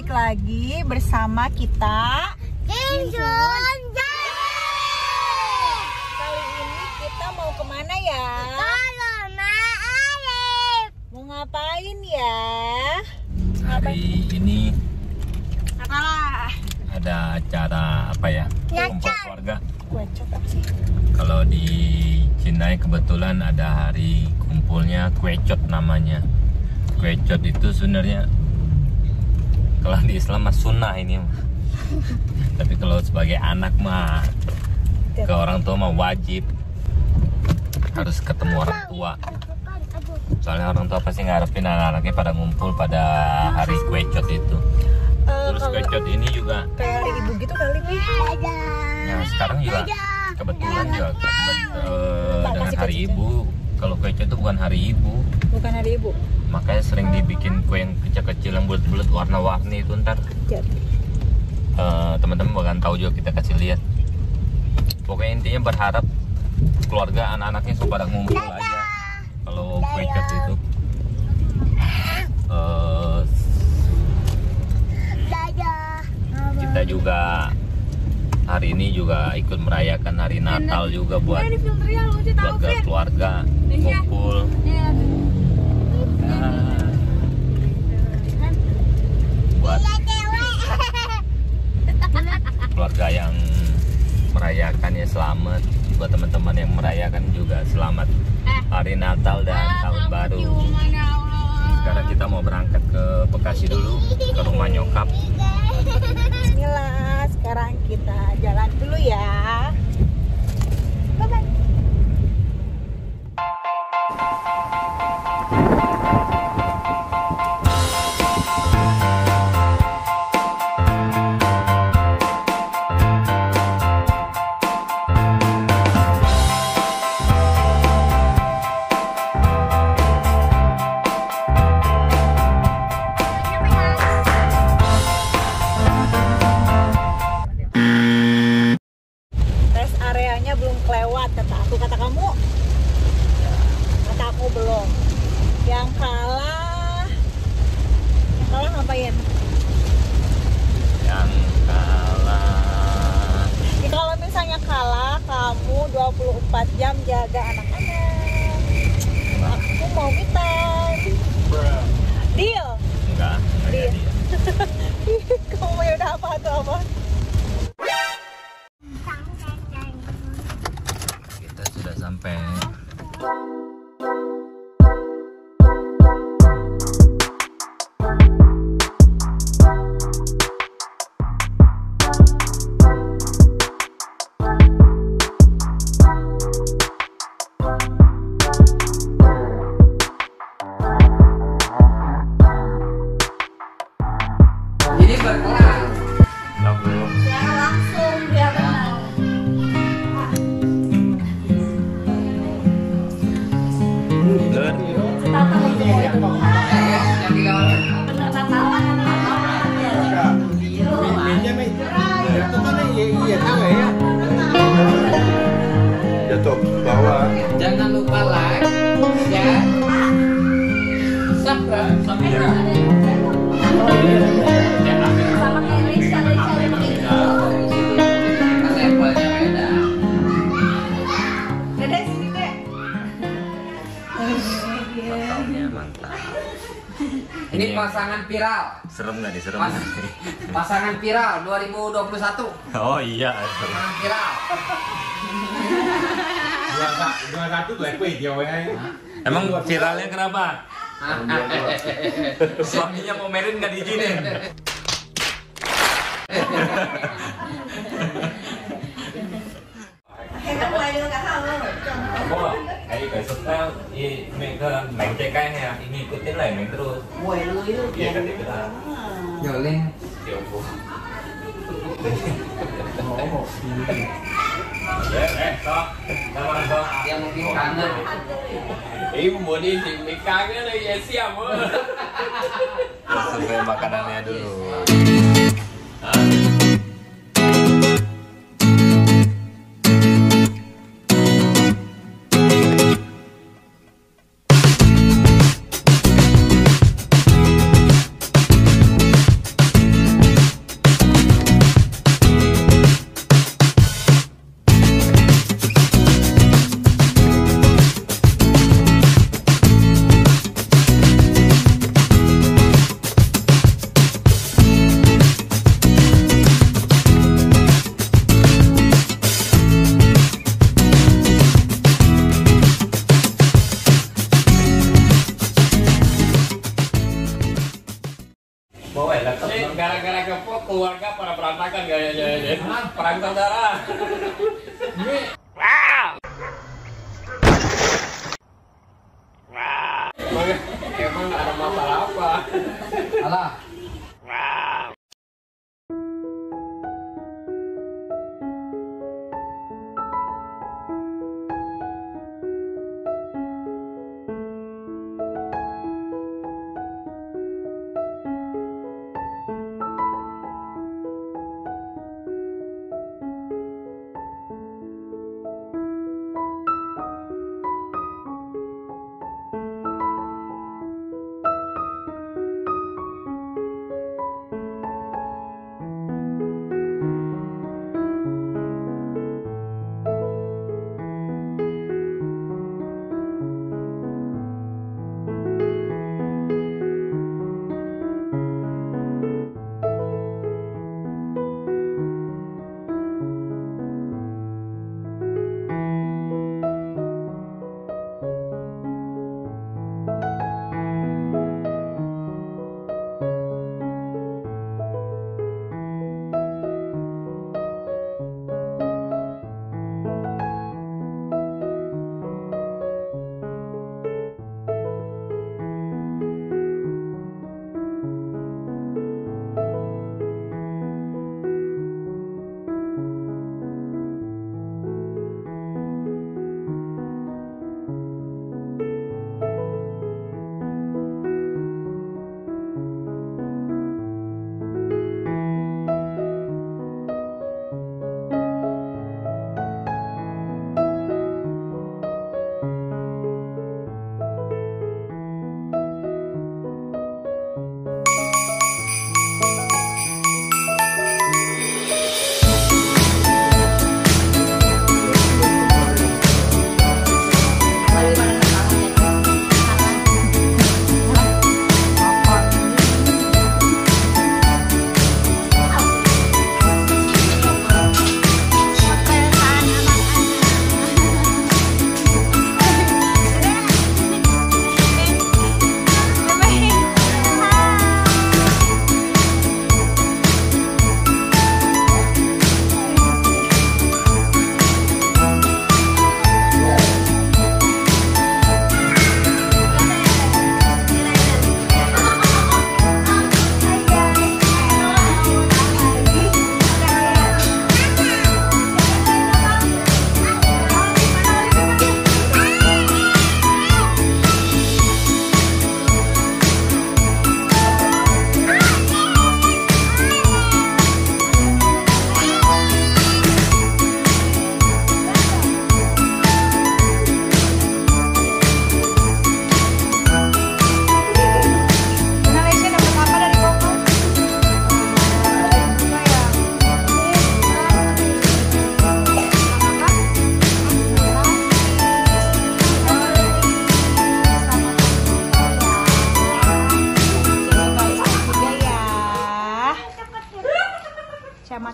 Lagi bersama kita Injun. Kali ini kita mau kemana ya? Mau ngapain ya? Hari ini Apalah? ada acara apa ya? Kumpul keluarga. Kuecot apa sih? Kalau di Cina kebetulan ada hari kumpulnya kuecot namanya. Kuecot itu sebenarnya kalau di Islam mah sunnah ini. Tapi kalau sebagai anak mah ke orang tua mah wajib harus ketemu orang tua. Soalnya orang tua pasti ngarepin anak-anaknya pada ngumpul pada hari kuecot itu. Terus kuecot ini juga Kayak hari ibu gitu kali nih. ya sekarang juga kebetulan juga dengan hari ibu. Kalau kuecot itu bukan hari ibu. Bukan hari ibu. Makanya sering dibikin kue yang kecil-kecil yang bulat-bulat warna-warni itu ntar teman-teman bakalan tahu juga, kita kasih lihat. Pokoknya intinya berharap keluarga anak-anaknya suka pada ngumpul aja kalau kuecot itu. Kita juga hari ini juga ikut merayakan hari Natal juga buat keluarga ngumpul. Buat keluarga yang merayakan ya selamat, buat teman-teman yang merayakan juga selamat hari Natal dan tahun baru. Sekarang kita mau berangkat ke Bekasi dulu, ke rumah nyokap. Bismillah, sekarang kita jalan dulu ya. Bye-bye. Belum kelewat kata aku, kata kamu, kata aku belum. Yang kalah ngapain? Yang kalah Ya, kalau misalnya kalah, kamu 24 jam jaga anak-anak. Aku mau me time. Deal? enggak Deal. jadi. Kamu ya udah apa tuh apa? Kita sudah sampai. Jadi berkelas. Secara langsung biar kenal. Jatuh bawah. Jangan lupa like, ya, subscribe, Sama kayak Lisa levelnya beda. Dede sini deh. Mantap. Ini pasangan viral. Serem nggak nih? Serem Pas- nggak nih? Pasangan viral 2021. Oh iya. Pasangan viral. 21 gue video ya. Emang viralnya kenapa? Suaminya mau merit nggak diizinin. Oh, kayak style mereka main cekai ya, ini ikutin lah main terus. Iya kan kita. Joleng. Tiongkok. Dia mungkin kangen. Ini mau diisi, kangen lagi ya siap. Survei makanannya dulu. Gara-gara kepok keluarga pada berantakan kayaknya. Perang saudara. Emang ada masalah apa? Alah.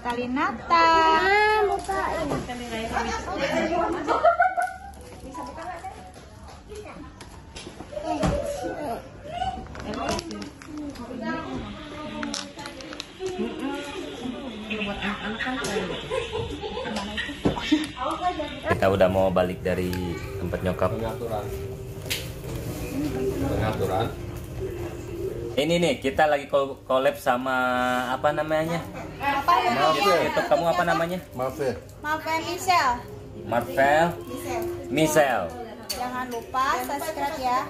Kalinata. Bukain. Kita udah mau balik dari tempat nyokap. Pengaturan. Ini nih kita lagi collab sama apa namanya? Apa Maaf ya. YouTube kamu apa namanya? Maaf ya. Maaf ya Michelle. Marvel Michelle. Jangan lupa subscribe ya.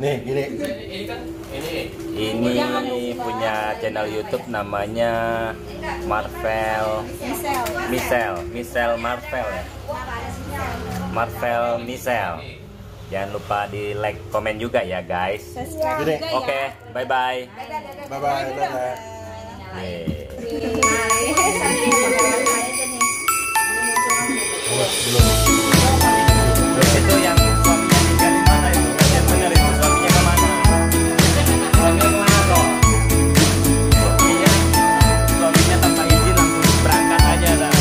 Nih, gini. Ini punya channel YouTube namanya Marvel Michelle Marvel ya. Marvel Michelle. Jangan lupa di like, komen juga ya guys. Subscribe Gini. juga ya. Oke, bye bye. Bye bye. Dadah. Itu yang suaminya tinggal di mana itu? Yang benar itu suaminya kemana? Suaminya kemana toh? Suaminya tanpa izin langsung berangkat aja dah.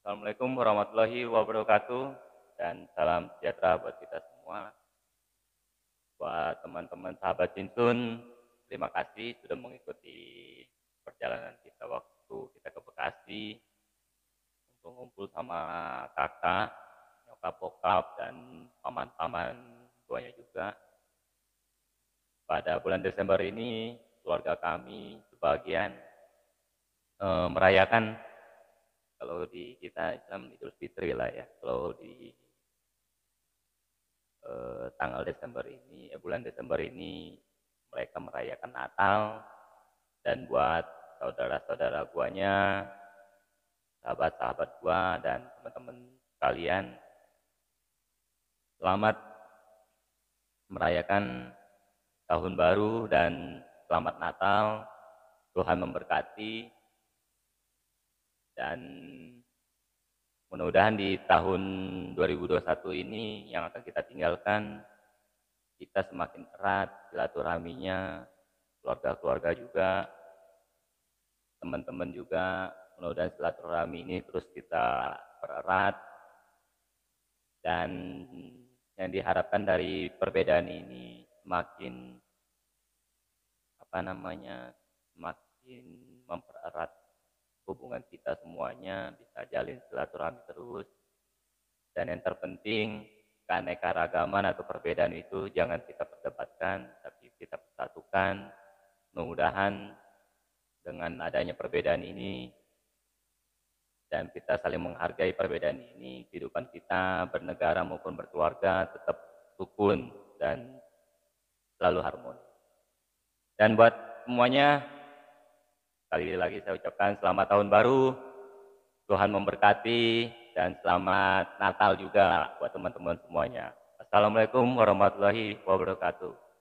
Assalamualaikum warahmatullahi wabarakatuh dan salam sejahtera buat kita semua. Buat teman-teman sahabat Cinsun, terima kasih sudah mengikuti perjalanan kita waktu kita ke Bekasi untuk ngumpul sama kakak, nyokap bokap dan paman-paman tuanya juga. Pada bulan Desember ini keluarga kami sebagian merayakan, kalau di kita Islam Idul Fitri lah ya, kalau di tanggal Desember ini, bulan Desember ini mereka merayakan Natal. Dan buat saudara-saudara guanya, sahabat-sahabat gua dan teman-teman sekalian, selamat merayakan tahun baru dan selamat Natal. Tuhan memberkati. Dan mudah-mudahan di tahun 2021 ini yang akan kita tinggalkan, kita semakin erat silaturahminya, keluarga-keluarga juga, teman-teman juga. Mudah-mudahan silaturahmi ini terus kita pererat. Dan yang diharapkan dari perbedaan ini semakin semakin mempererat hubungan kita semuanya, bisa jalin silaturahmi terus. Dan yang terpenting, keanekaragaman atau perbedaan itu jangan kita perdebatkan, tapi kita persatukan. Mudah-mudahan dengan adanya perbedaan ini dan kita saling menghargai perbedaan ini, kehidupan kita bernegara maupun berkeluarga tetap rukun dan selalu harmoni. Dan buat semuanya, sekali lagi saya ucapkan selamat tahun baru, Tuhan memberkati, dan selamat Natal juga buat teman-teman semuanya. Assalamualaikum warahmatullahi wabarakatuh.